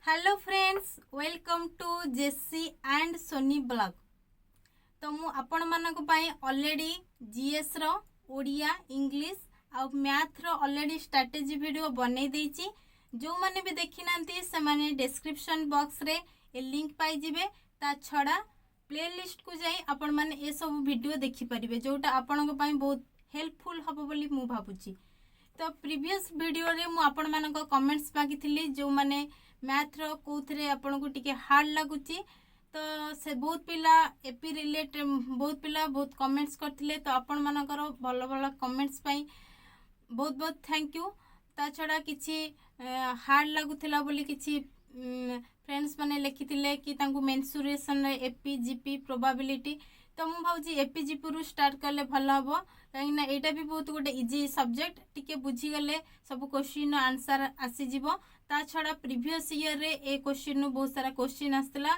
Hello friends, welcome to JC and Soni blog. तो मु आपण मानक पई ऑलरेडी जीएस रो ओडिया इंग्लिश आ मैथ रो ऑलरेडी स्ट्रैटेजी वीडियो बनै देछि। जो माने भी देखि नांती से माने डिस्क्रिप्शन बॉक्स रे ए लिंक पाई जिवे। ता छडा प्लेलिस्ट को जाई आपण माने ए सब वीडियो देखि परिबे जोटा आपनक पई बहुत हेल्पफुल हबो बोली मु भाबुची। तो प्रीवियस वीडियो रे मु आपण मानक कमेंट्स मागिथिली जो माने मैथ रो कोथरे आपन को टिके हार्ड लगुची। तो से बहुत पिला एपी रिलेट बहुत पिला बहुत कमेंट्स करथिले। तो आपण मानकर भल भल कमेंट्स पाई बहुत बहुत थैंक यू। ता छड़ा किछि हार्ड लगुथिला बोली किछि फ्रेंड्स माने लिखिथिले कि तांको मेंसुरेशन एपी जीपी प्रोबेबिलिटी। तो मु भाउची एपी जीपी रु स्टार्ट करले भल हबो कहीं ना एटा भी बहुत गोटे इजी सब्जेक्ट टिके बुझी गले सब क्वेश्चन आंसर आसी जिवो। ता छड़ा प्रीवियस ईयर रे ए क्वेश्चन नु बहुत सारा क्वेश्चन आस्तला।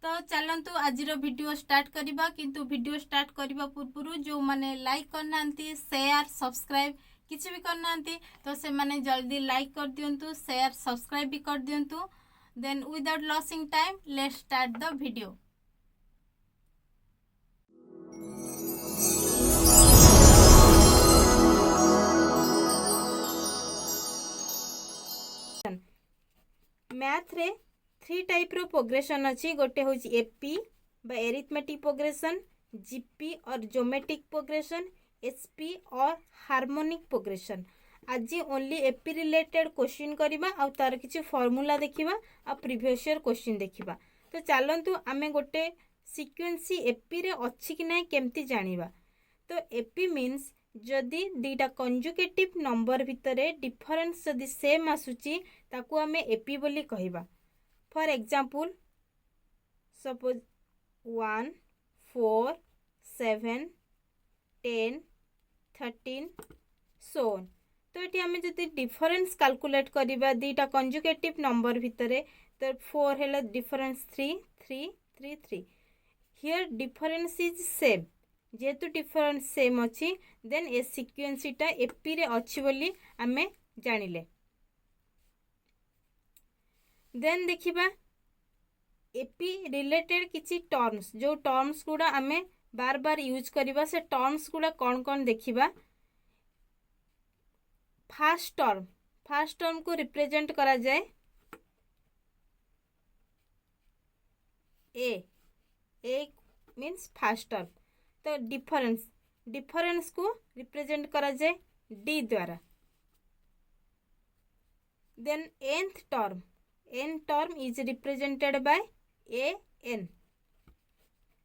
तो चलंतु आज वीडियो स्टार्ट करबा। किंतु वीडियो स्टार्ट करबा पूर्व जो माने लाइक करनांती शेयर सब्सक्राइब किछि भी करनांती तो से माने जल्दी लाइक कर दियंतु शेयर सब्सक्राइब भी कर दियंतु। Then without losing time let's start the video. Math रे थ्री टाइप रो प्रोग्रेशन अच्छी। गोटे हूँ एपी बा एरिथमेटिक प्रोग्रेशन, जीपी और ज्योमेट्रिक प्रोग्रेशन, एसपी और हार्मोनिक प्रोग्रेशन। आज ओनली एपी रिलेटेड क्वेश्चन करबा आ तार किछि फार्मूला देखिबा आ प्रीवियस ईयर क्वेश्चन देखिबा। तो चलंतु आमे गोटे सीक्वेंसी एपी रे अछि कि नै केमती जानिबा। तो एपी मीन्स जदि दीटा कंजुगेटिव नंबर भितरे डिफरेंस जदि सेम आसुची ताकू आमे एपी बोली कहिबा। For example suppose 1 4 7 10 13 so on. तो ये आम जब डिफरेंस कैलकुलेट करवा दीटा कंजुगेटिव नंबर भितरे तो 4 है difference 3 3 3 3 here difference is same. जेहेतु डिफरेंस सेम अच्छी देन ए सिक्वेंसीटा एपी रे अच्छी बोली आमे जानिले। देन देखिबा एपी रिलेटेड किछि टर्म्स जो टर्म्स गुड़ा आमे बार बार यूज करिबा। से टर्म्स गुड़ा कौन कौन देखिबा। फर्स्ट टर्म को रिप्रेजेंट करा जाए ए मीन्स फर्स्ट टर्म। तो डिफरेंस को रिप्रेजेंट करा जाए डी द्वारा। Then nth term is represented by a n.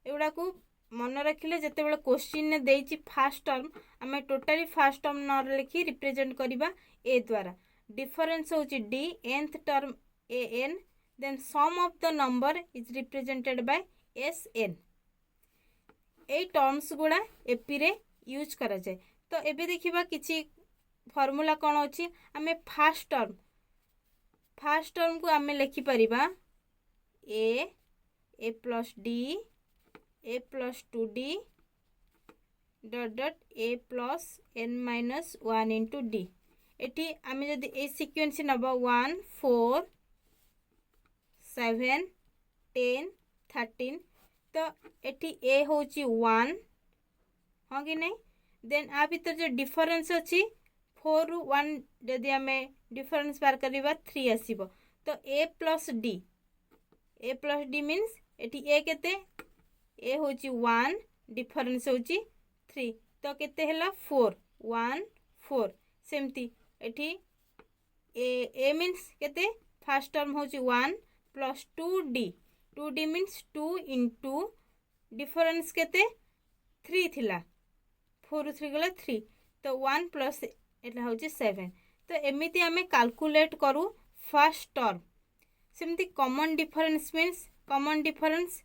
एगुड़ा को मन रखिले जिते बड़े क्वेश्चन ने देछि फर्स्ट टर्म आमे टोटली फर्स्ट टर्म न लिखी रिप्रेजेंट करिबा ए द्वारा। डिफरेंस होछि d, nth term a n, then sum of the number is represented by s n. ए टर्म्स गुड़ा एपी रे यूज करा जाए। तो एबे देखिबा किछि फार्मूला कोन अछि। आमे फर्स्ट टर्म को आमे लिखि परिबा a plus d a plus 2d dot dot a plus n minus 1 into d. एटी आमे जदि ए सिक्वेंस नबा 1 4 7 10 13 तो एटी ए होची 1 हाँ कि नहीं। देन आ भीतर जो डिफरेंस अच्छी 4 रु 1 जदि आमे डिफरेंस बार करबा 3 आसीबो। तो ए plus D means eighty a केते ए होची 1 डिफरेंस होची 3 तो केते हला 4 1 4 सेमती एटी ए मीन्स केते फर्स्ट टर्म होची 1 plus 2d means 2 into difference केते 3 थिला 4 3 गला 3 तो 1 प्लस एटा होची 7। तो एमिति आमे कैलकुलेट करू फर्स्ट टर्म। सेमती common difference means common difference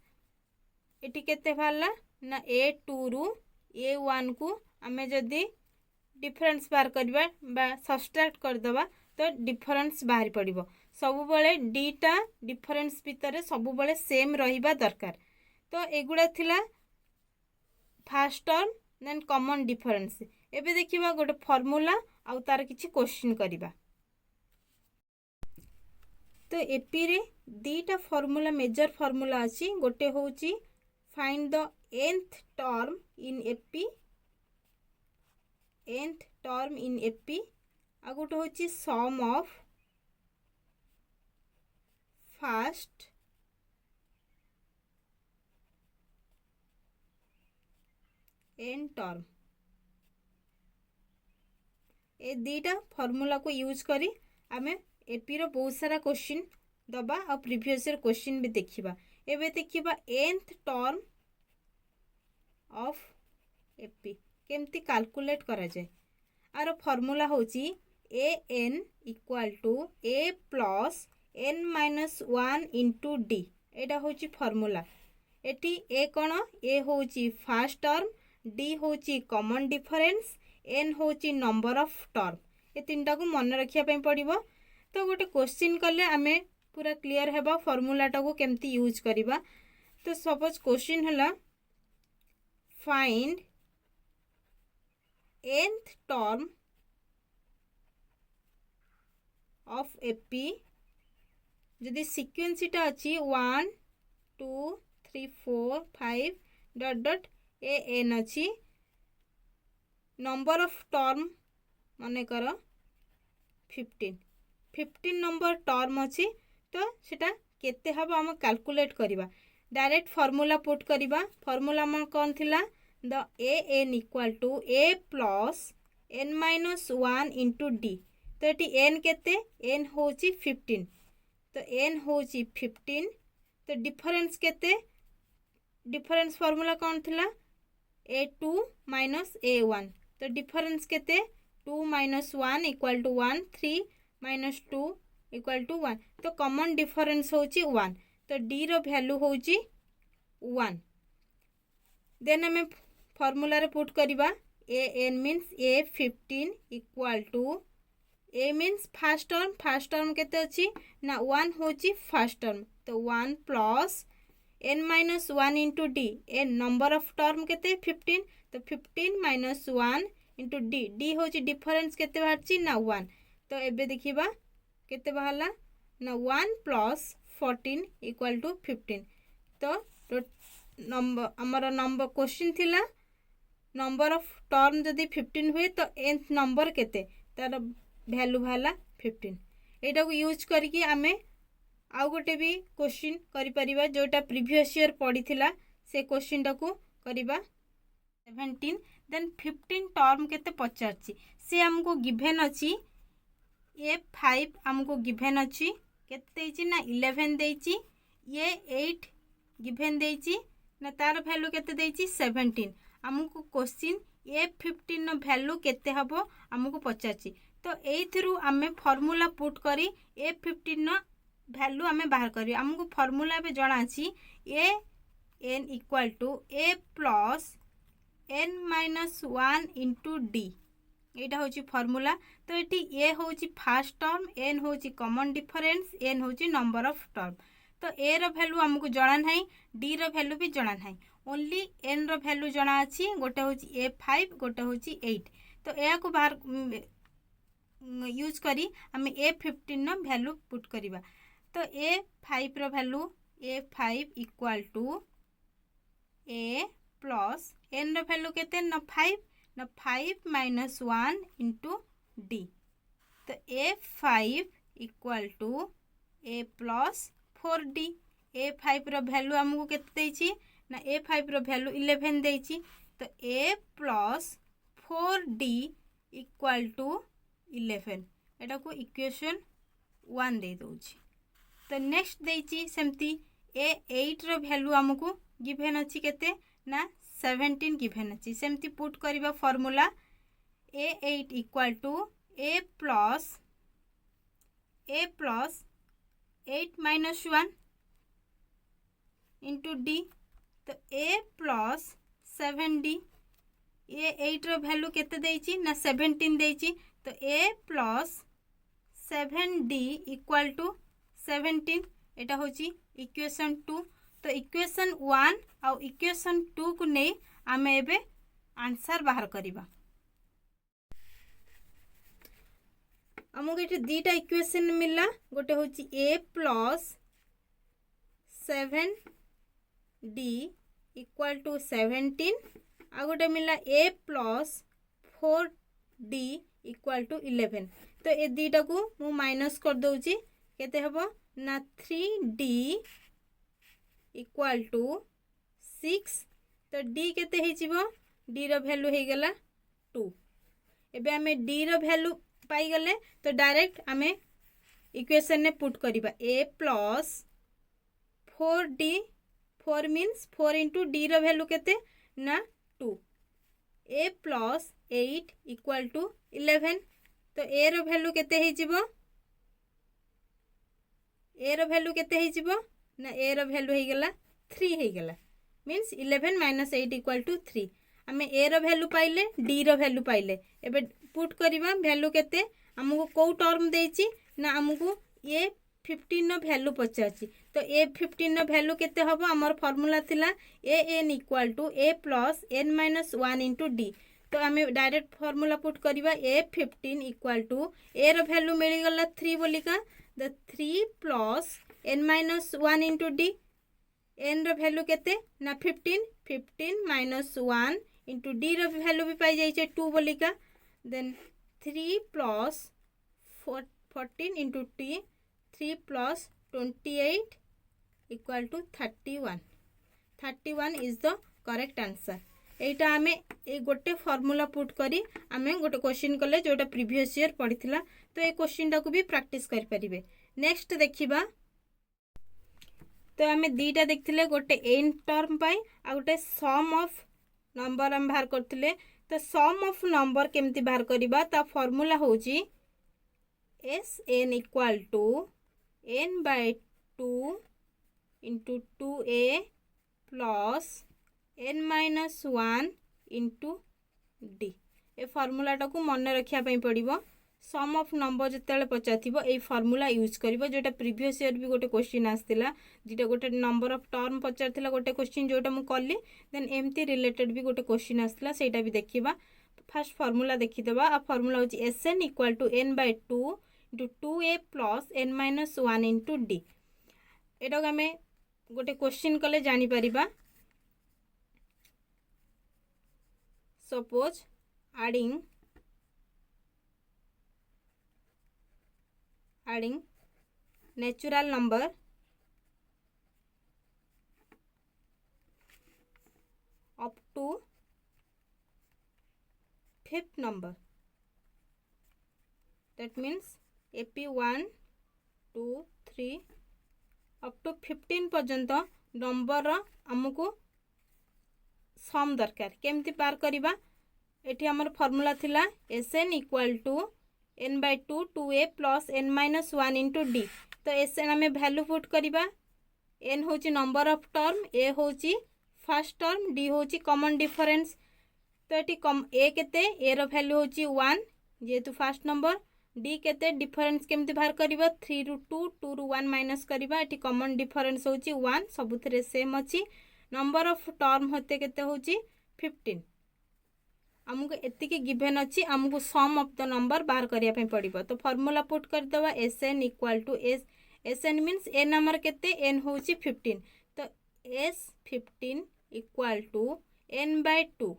eighty केते भाला ना a2 रु a1 को आमे जदि डिफरेंस बार करबा बा सब्सट्रैक्ट कर दबा तो डिफरेंस बाहर पड़िबो। सब बेले डीटा डिफरेंस भितर सब बेले सेम रहिबा दरकार। तो एगुडा थिला first term then common difference. एबे देखिबा गोटे फार्मूला आ तार किछि क्वेश्चन करिबा। तो एपी रे दीटा फॉर्मूला मेजर फॉर्मूला अच्छी गोटे होची find the nth term in AP nth term in AP आ गोटे होची sum of first n term ए दीटा फॉर्मूला को यूज करी आमे एपी रो बहुत सारा क्वेश्चन दबा और प्रीवियस ईयर क्वेश्चन भी देखिबा। एबे देखिबा nth टर्म ऑफ एपी केमती कैलकुलेट करा जाए। आर फॉर्मूला होची an equal to a plus n minus 1 into d एटा होची फॉर्मूला। एटी ए कौन ए होची फर्स्ट टर्म d होची कॉमन डिफरेंस n होची नंबर ऑफ टर्म ए तीनटा को मन रखिया पे पड़िबो। तो गोटे क्वेश्चन कले आमे पूरा क्लियर हेबा फॉर्मूलाटा को केमती यूज करिबा। तो सपोज क्वेश्चन हला find nth term of AP जदि सीक्वेंसटा अच्छी 1 2 3 4 5 डॉट डॉट ए एन अच्छी नंबर ऑफ टर्म मन कर 15 नंबर टर्म अच्छी तो सेटा केते हबो हम कैलकुलेट करिबा। डायरेक्ट फॉर्मूला पुट करिबा। फॉर्मूला मन कोन थिला the a n equal to a plus n minus 1 into d. तो ये एन केते एन होची 15 तो एन होची 15 तो डिफरेंस केते डिफरेंस फॉर्मूला कौन थिला a2 माइनस a1 तो डिफरेंस केते 2 minus 1 equal to 1 3 minus 2 equal to 1 तो कॉमन डिफरेंस होची 1 तो d रो वैल्यू होची 1। देन हमें फॉर्मूला रे पुट करिबा a n means a15 equal to a means first term केते अछि ना 1 होची फर्स्ट टर्म तो 1 plus n minus 1 into d n number of term केते 15 तो 15 माइनस 1 इंटू डी होची डिफरेंस केते बाहरची ना 1 तो एबे देखिबा केते बाहरला ना 1 प्लस 14 इक्वल टू 15 तो नंबर हमर नंबर क्वेश्चन थिला नंबर ऑफ टर्म जदि 15 हुए तो nth नंबर केते तार वैल्यू बाहरला 15। एटा को यूज करके आमे आउ गोटे भी क्वेश्चन करि परिबा जोटा प्रीवियस ईयर पड़ी थिला से क्वेश्चन टाको करिबा 17 देन 15 टर्म केते पचारची से हमको गिवन अछि a5 हमको गिवन अछि केते देछि ना 11 देछि ये 8 गिवन देछि ना तार वैल्यू केते देछि 17 हमको क्वेश्चन a15 नो वैल्यू केते हबो हमको पचारची तो एथरु आमे फार्मूला पुट करी a15 नो वैल्यू आमे बाहर करी हमको फार्मूला पे जणा अछि a n equal to a plus n minus 1 into d एटा होची फार्मूला। तो एटी a होची फर्स्ट टर्म n होची कॉमन डिफरेंस n होची नंबर ऑफ टर्म तो a रो वैल्यू हमको जणा नाही d रो वैल्यू भी जणा नाही ओनली n रो वैल्यू जणा अछि गोटे होची a5 गोटे होची 8 तो या को बाहर यूज करी हमें a15 नो वैल्यू पुट करिबा तो a5 रो value a5 equal to a plus n रो वैल्यू केते न 5 माइनस 1 इंटू d तो a5 equal to a plus 4d a5 रो वैल्यू हमको केते देछि ना a5 रो वैल्यू 11 देछि तो a plus 4d equal to 11 एटा को इक्वेशन 1 दे दोछि। तो नेक्स्ट देछि सेमती a8 रो वैल्यू हमको गिवन अछि केते ना 17 गिवन अछि सेमती पुट करिबा formula a8 equal to a plus 8 minus 1 into d तो a प्लस 7d a8 रो वैल्यू केते देछि ना 17 देछि तो a plus 7d equal to 17 एटा होची इक्वेशन 2 तो इक्वेशन 1 और इक्वेशन 2 को नहीं आमे एबे आंसर बाहर करिबा। आमको ये दीटा इक्वेशन मिलला गोटे हूँ ए प्लस 7d इक्वाल टू 17 आ गोटे मिलला ए प्लस 4d इक्वाल टू 11। तो ये दीटा को मु माइनस कर दूची केते हबो ना 3d इक्वाल टू 6। तो d केते ही जीवो d रो वैल्यू हे गला 2। एबे हमें d रो वैल्यू पाई गले तो डायरेक्ट आमे इक्वेशन ने पुट करिबा a plus 4d 4 means 4 into d रो वैल्यू केते ना 2 a प्लस 8 इक्वल टू 11। तो a रो वैल्यू केते हे जिवो a रो वैल्यू केते हे जिवो ना a रो वैल्यू हे गला 3 हे गला मीन्स 11 माइनस 8 इक्वल टू 3। आमे a रो वैल्यू पाइले d रो वैल्यू पाइले एबे पुट करिबा वैल्यू केते हमको को टर्म देछि ना हमको ए 15 नो वैल्यू पचाछि। तो ए 15 नो वैल्यू केते हबो हमर फार्मूला थिला a n equal to a plus n minus 1 into d. तो आमे डायरेक्ट फार्मूला पुट करिबा ए 15 इक्वल टू ए रो वैल्यू मिली गला 3 बोलिका द 3 plus n minus 1 into d n रो वैल्यू केते ना 15 माइनस 1 इंटू डी रो वैल्यू भी पाई जाइछे 2 बोलिका then 3 plus 14 into t 3 plus 28 equal to 31 is the correct answer। एटा आमे ए गोटे फार्मूला पुट करी आमे गोटे क्वेश्चन कले जोटा प्रीवियस ईयर पढ़िथिला। तो ए क्वेश्चन टा को भी प्रैक्टिस करि परिबे। नेक्स्ट देखिबा तो आमे दीटा देखथिले गोटे एन टर्म पाई आ गोटे सम ऑफ नंबर हम बाहर करथिले। तो सम ऑफ नंबर केमती बाहर करिबा ता फार्मूला होची s n equal to n by 2 into 2a plus n minus 1 into d. ए फार्मूलाटा को मन रखिया पई पड़िबो। सम ऑफ नंबर जिते पचार ए फार्मूला यूज करिबो जोटा प्रीवियस ईयर भी गोटे क्वेश्चन आसला जेटा गोटे नंबर ऑफ टर्म पचार गोटे क्वेश्चन जोटा मु कली देन एमती रिलेटेड भी गोटे क्वेश्चन आसला सेटा भी देखिबा। फर्स्ट फार्मूला देखिदबा आ फार्मूला होची s n equal to n by 2 into 2a plus n minus 1 into d. एटा आमे गोटे क्वेश्चन कले जानी परिबा। Suppose adding natural number up to fifth number, that means AP1 2 3 up to 15 पर्यंत नंबर आमको सम दरकार केमती पार करिबा। एठी हमर फार्मूला थिला Sn equal to n by 2 2a plus n minus 1 into d. तो Sn आम वैल्यू पुट करिबा। एन होची नंबर ऑफ टर्म ए होची फर्स्ट टर्म डी होची कॉमन डिफरेंस। तो एटी ए केते ए रो वैल्यू होची 1 जेहेतु फर्स्ट नंबर डी केते डिफरेंस केमती बाहर करिबा 3 रु 2 2 रु 1 माइनस करिबा। एटी कॉमन डिफरेंस होची 1 सबुथरे सेम अछि। नंबर ऑफ टर्म होते केते होची 15। आमको एतिके गिवन अच्छी आमको सम ऑफ द नंबर बाहर करिया पे पड़िबो। तो फार्मूला पुट कर दवा S n equal to S n means n आमर केते एन होची 15। तो S 15 equal to n by 2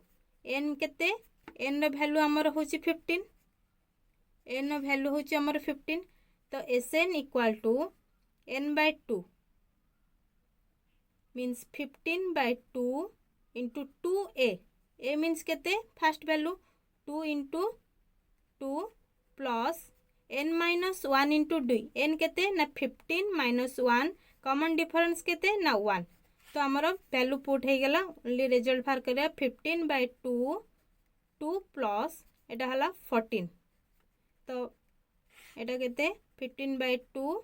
n केते एन रो वैल्यू आमर होची 15 एन रो वैल्यू होची आमर 15। तो s n equal to n by 2 means 15 by 2 into 2a a means केते first value 2 into 2 plus n minus 1 into d n केते ना 15 माइनस 1 कॉमन डिफरेंस केते ना 1। तो आमर वैल्यू पुट हो गला ओनली रिजल्ट बाहर करिया 15 बाय 2 2 प्लस एटा हला 14। तो एटा केते 15 बाय 2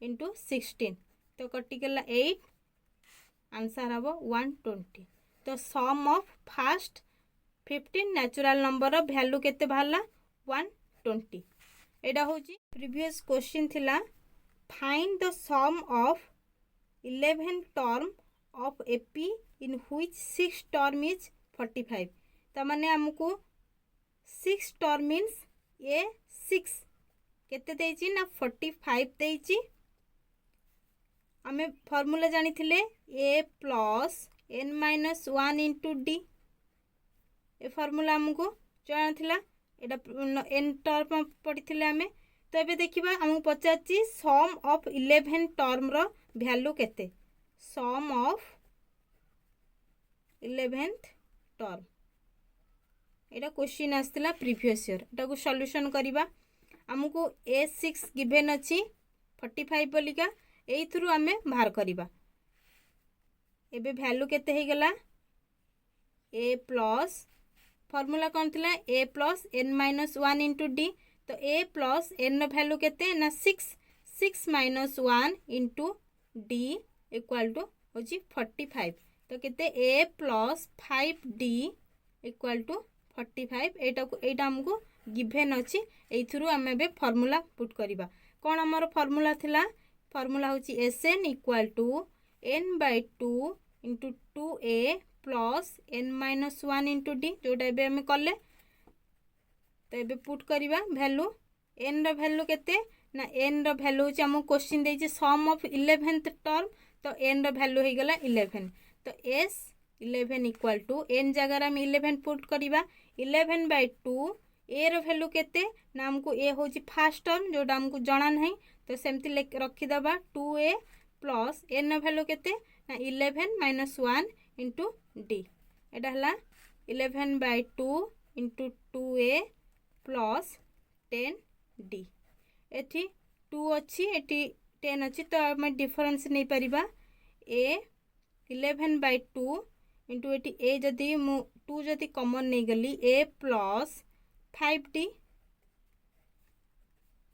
इंटू 16 तो कटि गला 8 आंसर हबो 120। तो sum of first 15 natural number रो वैल्यू केते बाहरला 120। एटा होची प्रीवियस क्वेश्चन थिला find the sum of 11 term of AP in which 6 term is 45। त माने हमको 6 टर्म मीन्स ए 6 केते देइची ना 45 देइची। आमे फॉर्मूला जानी थिले a plus n minus 1 into d। A formula हमको जाना थिला, एटा n टर्म पढ़ी थिले आमे। तो एबे देखिबा हमको पचाची सम ऑफ 11 टर्म रो वैल्यू केते, सम of 11th term. Etah question आस्तिला previous year. एटा को सॉल्यूशन करिबा हमको a6 गिवन अछि 45 बोलिका, एई थ्रू आमे बाहर करिबा। एबे वैल्यू केते हे गला a प्लस फॉर्मूला कौन थिला a plus n minus 1 into d। तो a प्लस n वैल्यू केते ना 6 minus 1 into d equal to होची 45। तो केते a plus 5d equal to 45। एटा हमको गिवन अछि, एई थ्रू आमे बे फॉर्मूला पुट करिबा। कोन हमर फॉर्मूला थिला, फॉर्मूला होची Sn equal to n/2 into 2a plus n minus 1 into d, जोटा एबे हमें कले। तो एबे पुट करिबा वैल्यू n रो वैल्यू केते ना n रो वैल्यू होची हमको क्वेश्चन देइची सम ऑफ 11th टर्म। तो n रो वैल्यू हे गला 11। तो s 11 इक्वल टू n जगह हम 11 पुट करिबा। 11/2 a रो वैल्यू केते ना हमको a होची फर्स्ट टर्म जोटा हमको जाना नहीं। तो सेमती रखी दबा 2a प्लस n रो वैल्यू केते ना 11 माइनस 1 इंटू d। एटा हला 11/2 इंटू 2a प्लस 10d। एठी 2 अच्छी एठी 10 अच्छी, तो आम डिफरेंस नहीं Paribas a 11/2 into eighty a जदि मु 2 जदि कॉमन नहीं गली a प्लस 5d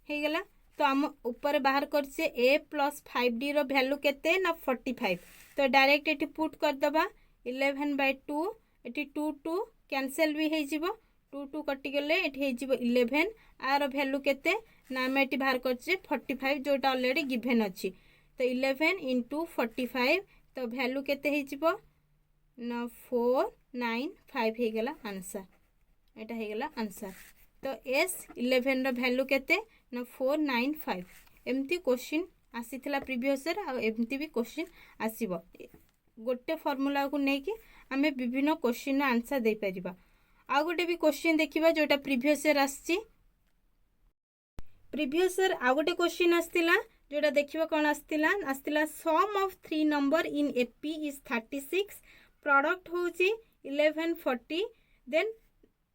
हे गला। तो आम ऊपर बाहर करछे a plus 5d row value केते ना 45। तो डायरेक्ट एटी पुट कर दबा 11/2 एटी 2 कैंसिल भी हे जिवो, 2 कटि गले एटी हे जिवो 11। आर वैल्यू केते ना हम एटी बाहर करछे 45 जोटा ऑलरेडी गिवन अछि। तो 11 इंटू 45 तो वैल्यू केते हे जिवो ना 495 हे गला आंसर। एटा हे गला आंसर। तो s 11 रो वैल्यू केते ना 495। एमती क्वेश्चन आसीथिला प्रीवियस ईयर, आ एमती भी क्वेश्चन आसीबो। गोटे फॉर्मूला को नेकी आमे विभिन्न क्वेश्चन आंसर दे परिबा। आ गोटे भी क्वेश्चन देखिबा जोटा प्रीवियस ईयर आछि। प्रीवियस ईयर आ गोटे क्वेश्चन आस्तिला जोटा देखिबा कोन आस्तिला sum of 3 number in AP is 36, product होची 1140, then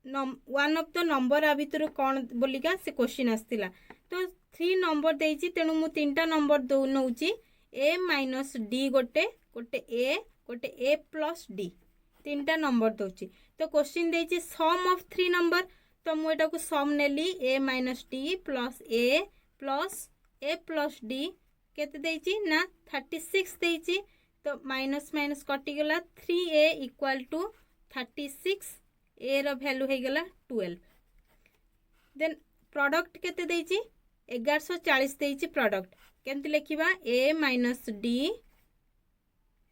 one of the number आ भितर कौन बोलिका से क्वेश्चन आस्तिला। तो 3 नंबर देइची, तेणु मु 3टा नंबर दो नउची a माइनस d गोटे a प्लस d, 3टा नंबर दोची। तो क्वेश्चन देइची सम ऑफ 3 नंबर, तो मु एटा को सम नेली a minus d plus a plus d केते देइची ना 36 देइची। तो माइनस माइनस कटि गला 3a इक्वल टू 36, a रो वैल्यू हे गला 12। देन प्रोडक्ट केते देइची 1140 देइची। प्रोडक्ट केमति लिखिबा a minus d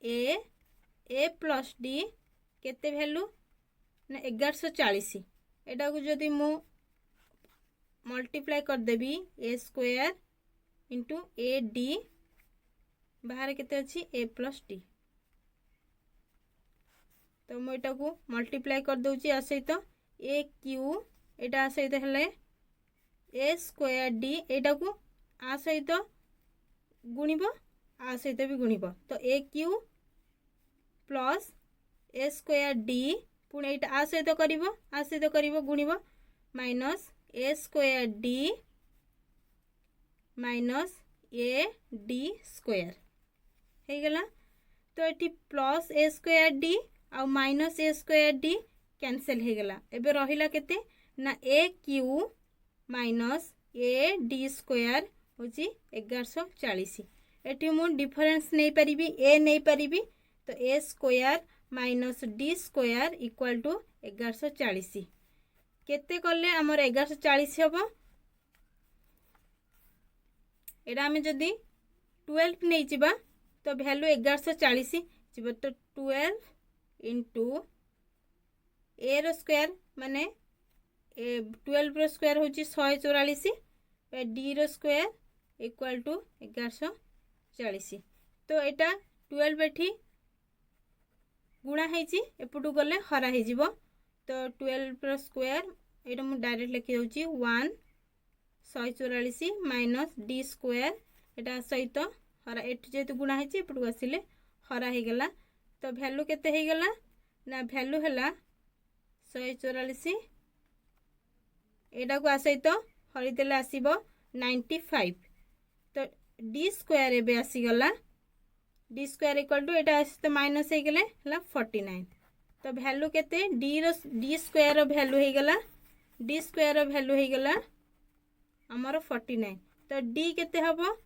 a plus d केते वैल्यू ना 1140। एटा को जदि मु मल्टीप्लाई कर देबी a square into a d बाहर केते अछि a प्लस d। तो मु एटा को मल्टीप्लाई कर दोची आ सहित a क्यू एटा सहित हेले a स्क्वायर d, एटा को आ सहित गुणिबो आ सहित भी गुणिबो। तो a cube plus a square d पुणे एटा आ सहित करिवो गुणिबो minus a square d minus a d square हे गला। तो एटी प्लस a स्क्वायर d आ minus a square d cancel हे गला। एबे रहिला केते ना a cube minus a d square होची 1140। एटी मु डिफरेंस नहीं परिबी a नहीं परिबी, तो a square minus d square equal to 1140 केते करले हमर 1140 हबो। एटा हमें जदि 12 नहीं जिबा तो वैल्यू 1140 जिबो। तो 12 इंटू a रो स्क्वायर माने 12 रो स्क्वायर होची 144 डी रो स्क्वायर इक्वल टू 1140। तो यहाँ 12 एठी गुणा होइछि एपटू गले हरा हो जिवो। तो 12 स्क्वायर ये मुझे डायरेक्ट लिखि दउछि 144 माइनस डी स्क्वायर एटा सहित हरा एठी जेतु गुणा होइछि एपटू आसिले हरा हो गला। तो वैल्यू केते हो गला ना वैल्यू हैला 144 एटा को आसहित हरि देले आसीबो 95। तो डी स्क्वायर एबे आसी गला डी स्क्वायर इक्वल टू एटा आसी माइनस हो गले हला 49। तो वैल्यू केते डी स्क्वायर वैल्यू हो गला डी स्क्वायर वैल्यू हो गला हमर 49। तो डी केते हबो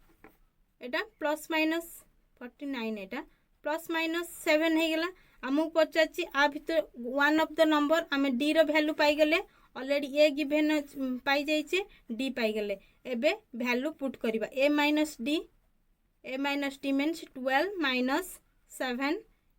एटा प्लस माइनस 49 एटा प्लस माइनस 7 हो गला। आमको पचाची आ भीतर वन ऑफ द नंबर आम डी रो वैल्यू पाई गले ऑलरेडी ए गिवन पाई जाइए डी पाई गले। एबे वैल्यू पुट करिबा ए माइनस डी मीन्स 12 माइनस 7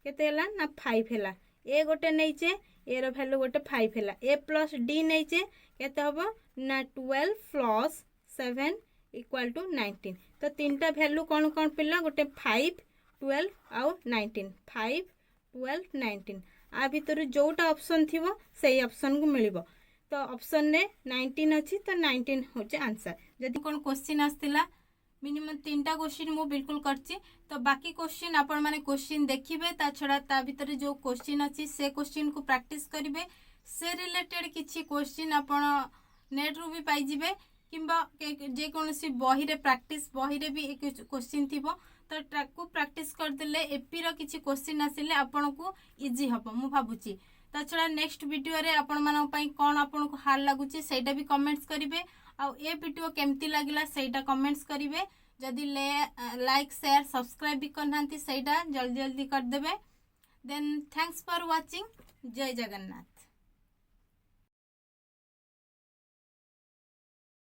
केते हला ना 5 हला। ए गोटे नैचे ए रो वैल्यू गोटे 5 हला। ए प्लस डी नैचे केते हबो ना 12 प्लस 7 इक्वल टू 19। तो तीनटा वैल्यू कौन कौन पिला गोटे 5 12 आउ 19 5 12 19 आ भितर जोटा ऑप्शन थिवो सेही ऑप्शन को मिलिबो। तो ऑप्शन ने 19 अच्छी तो 19 होचे आंसर। जदि कोन क्वेश्चन आस्तिला मिनिमम 3टा क्वेश्चन मु बिल्कुल करची। तो बाकी क्वेश्चन आपण माने क्वेश्चन देखिबे ता छडा ता भितर जो क्वेश्चन अछि से क्वेश्चन को प्रैक्टिस करिवे। से रिलेटेड किछि क्वेश्चन आपण नेट रू भी पाई जिवे किंबा जे कोनसी बही रे प्रैक्टिस बही रे भी एक क्वेश्चन थिबो तो ट्रैक प्रैक्टिस करदेले एपी रो किछि क्वेश्चन आसिले आपण को इजी हबो मु भाबुची। ता छडा नेक्स्ट वीडियो रे आपण मानन पई कोन आपण को हार्ड लागुची सेटा भी कमेंट्स करिवे। आ ए वीडियो केमती लागिला सेटा कमेंट्स करिवे। जदि लाइक शेयर सब्सक्राइब भी करनांती सेटा जल्दी जल्दी कर देबे। Then thanks for watching. जय जगन्नाथ।